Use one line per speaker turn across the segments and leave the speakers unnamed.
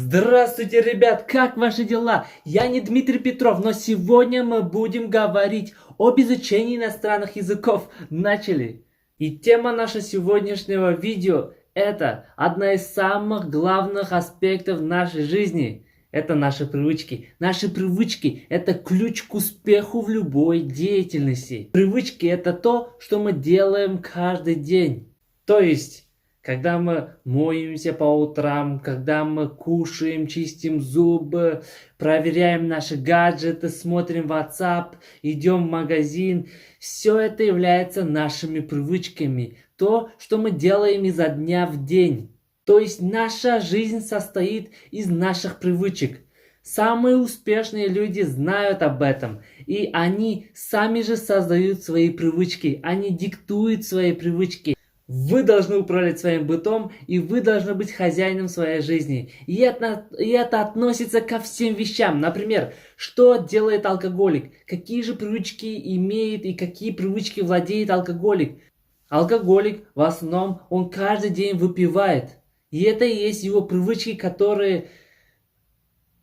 Здравствуйте, ребят! Как ваши дела? Я не Дмитрий Петров, но сегодня мы будем говорить об изучении иностранных языков. Начали! И тема нашего сегодняшнего видео – это одна из самых главных аспектов нашей жизни. Это наши привычки. Наши привычки – это ключ к успеху в любой деятельности. Привычки – это то, что мы делаем каждый день. То есть, когда мы моемся по утрам, когда мы кушаем, чистим зубы, проверяем наши гаджеты, смотрим WhatsApp, идем в магазин, все это является нашими привычками. То, что мы делаем изо дня в день. То есть наша жизнь состоит из наших привычек. Самые успешные люди знают об этом. И они сами же создают свои привычки. Они диктуют свои привычки. Вы должны управлять своим бытом, и вы должны быть хозяином своей жизни. И это относится ко всем вещам. Например, что делает алкоголик? Какие же привычки имеет и какие привычки владеет алкоголик? Алкоголик в основном, он каждый день выпивает. И это и есть его привычки, которые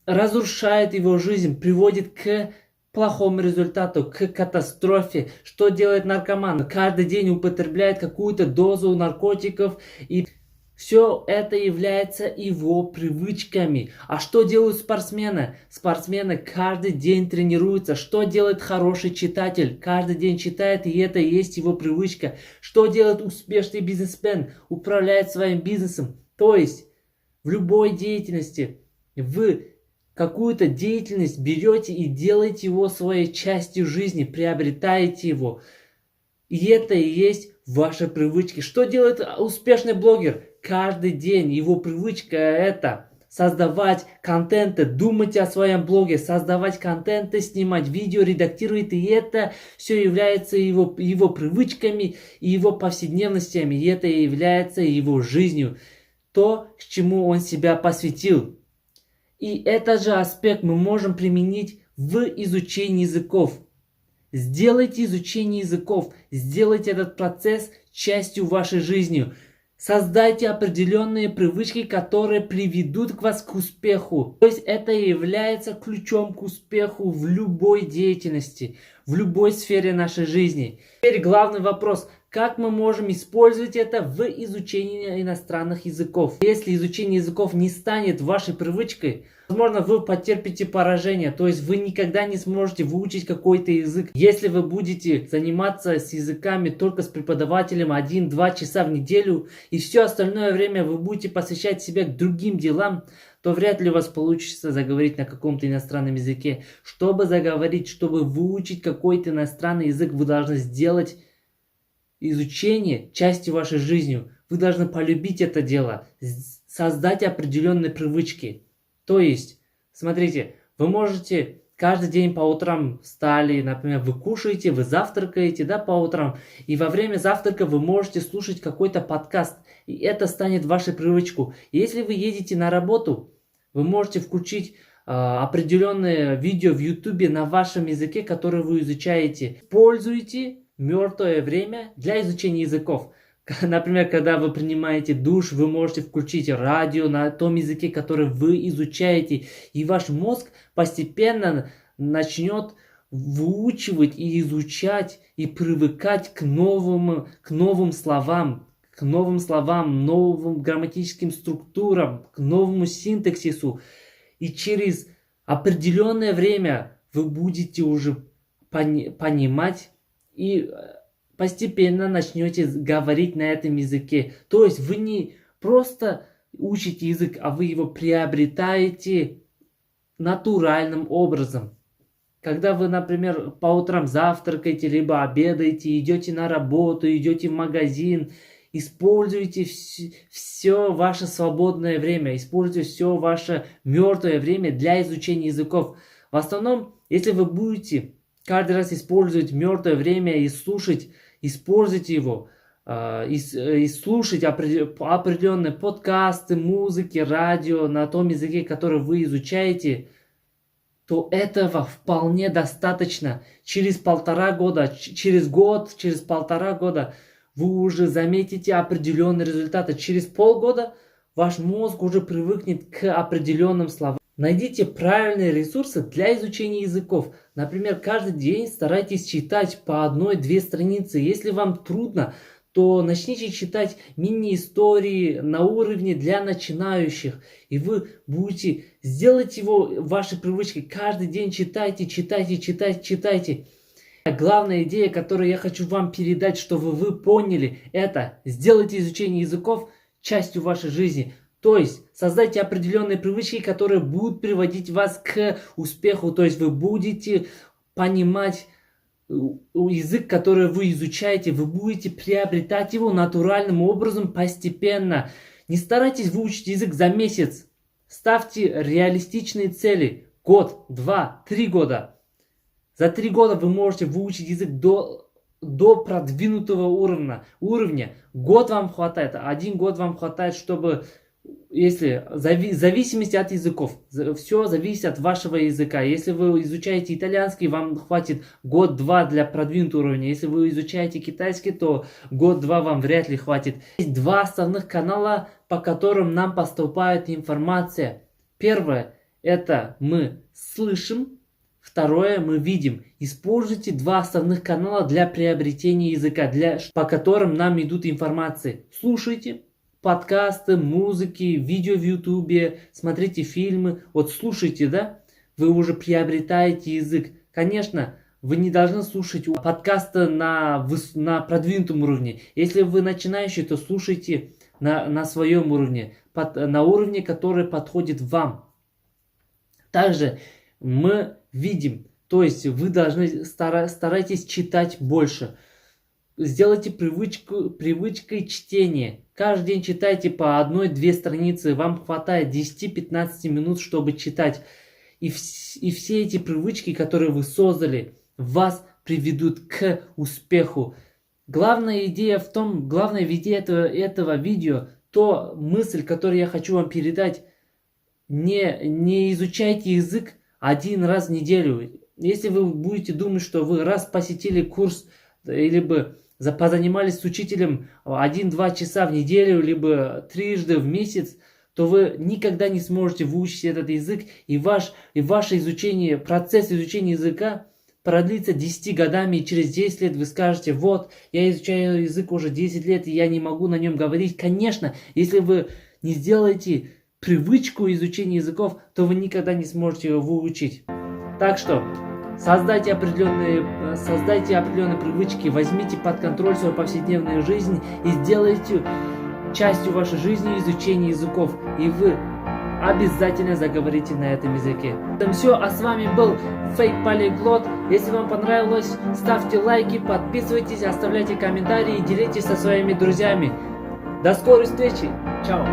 разрушают его жизнь, приводят к плохому результату, к катастрофе. Что делает наркоман? Каждый день употребляет какую-то дозу наркотиков, и все это является его привычками. А что делают спортсмены? Спортсмены каждый день тренируются. Что делает хороший читатель? Каждый день читает, и это и есть его привычка. Что делает успешный бизнесмен? Управляет своим бизнесом. То есть в любой деятельности вы какую-то деятельность берете и делаете его своей частью жизни, приобретаете его. И это и есть ваши привычки. Что делает успешный блогер? Каждый день его привычка это создавать контенты, думать о своем блоге, создавать контенты, снимать видео, редактировать. И это все является его привычками и его повседневностями. И это и является его жизнью. То, к чему он себя посвятил. И этот же аспект мы можем применить в изучении языков. Сделайте изучение языков, сделайте этот процесс частью вашей жизни. Создайте определенные привычки, которые приведут к вас к успеху. То есть это является ключом к успеху в любой деятельности, в любой сфере нашей жизни. Теперь главный вопрос. Как мы можем использовать это в изучении иностранных языков? Если изучение языков не станет вашей привычкой, возможно, вы потерпите поражение, то есть вы никогда не сможете выучить какой-то язык. Если вы будете заниматься с языками только с преподавателем 1-2 часа в неделю, и все остальное время вы будете посвящать себя к другим делам, то вряд ли у вас получится заговорить на каком-то иностранном языке. Чтобы заговорить, чтобы выучить какой-то иностранный язык, вы должны сделать изучение частью вашей жизни. Вы должны полюбить это дело, создать определенные привычки. То есть, смотрите, вы можете каждый день по утрам встали, например, вы кушаете, вы завтракаете, да, по утрам, и во время завтрака вы можете слушать какой-то подкаст, и это станет вашей привычкой. Если вы едете на работу, вы можете включить определенные видео в YouTube на вашем языке, который вы изучаете. Используйте мертвое время для изучения языков. Например, когда вы принимаете душ, вы можете включить радио на том языке, который вы изучаете, и ваш мозг постепенно начнет выучивать и изучать, и привыкать к новым словам, новым грамматическим структурам, к новому синтаксису. И через определенное время вы будете уже понимать и постепенно начнете говорить на этом языке. То есть вы не просто учите язык, а вы его приобретаете натуральным образом. Когда вы, например, по утрам завтракаете, либо обедаете, идете на работу, идете в магазин, используйте все ваше свободное время, используйте все ваше мертвое время для изучения языков. В основном, если вы будете каждый раз использовать мертвое время и слушать, используйте его, и слушать определенные подкасты, музыки, радио на том языке, который вы изучаете, то этого вполне достаточно. Через полтора года, через год, через полтора года вы уже заметите определенные результаты. Через полгода ваш мозг уже привыкнет к определенным словам. Найдите правильные ресурсы для изучения языков. Например, каждый день старайтесь читать по 1-2 страницы. Если вам трудно, то начните читать мини-истории на уровне для начинающих. И вы будете сделать его вашей привычкой. Каждый день читайте, читайте, читайте, читайте. Главная идея, которую я хочу вам передать, чтобы вы поняли, это сделайте изучение языков частью вашей жизни. То есть создайте определенные привычки, которые будут приводить вас к успеху. То есть вы будете понимать язык, который вы изучаете, вы будете приобретать его натуральным образом постепенно. Не старайтесь выучить язык за месяц. Ставьте реалистичные цели. Год, 2, 3 года. За 3 года вы можете выучить язык до продвинутого уровня. Год вам хватает, 1 год вам хватает, чтобы... Если в зависимости от языков, все зависит от вашего языка. Если вы изучаете итальянский, вам хватит 1-2 для продвинутого уровня. Если вы изучаете китайский, то 1-2 вам вряд ли хватит. Есть 2 основных канала, по которым нам поступает информация. Первое — это мы слышим. Второе — мы видим. Используйте 2 основных канала для приобретения языка, по которым нам идут информации. Слушайте подкасты, музыки, видео в ютубе, смотрите фильмы. Вот слушайте, да? Вы уже приобретаете язык. Конечно, вы не должны слушать подкасты на продвинутом уровне. Если вы начинающий, то слушайте на своем уровне. На уровне, который подходит вам. Также мы видим. То есть вы должны старайтесь читать больше. Сделайте привычкой чтения. Каждый день читайте по 1-2 страницы. Вам хватает 10-15 минут, чтобы читать. И все эти привычки, которые вы создали, вас приведут к успеху. Главная идея этого видео, то мысль, которую я хочу вам передать, не изучайте язык 1 раз в неделю. Если вы будете думать, что вы раз посетили курс, либо позанимались с учителем 1-2 часа в неделю, либо 3 раза в месяц, то вы никогда не сможете выучить этот язык, и ваше изучение, процесс изучения языка продлится 10 годами, и через 10 лет вы скажете: вот, я изучаю язык уже 10 лет, и я не могу на нем говорить. Конечно, если вы не сделаете привычку изучения языков, то вы никогда не сможете его выучить. Так что создайте определенные привычки, возьмите под контроль свою повседневную жизнь и сделайте частью вашей жизни изучение языков. И вы обязательно заговорите на этом языке. На этом все, а с вами был Fake Polyglot. Если вам понравилось, ставьте лайки, подписывайтесь, оставляйте комментарии и делитесь со своими друзьями. До скорой встречи. Чао.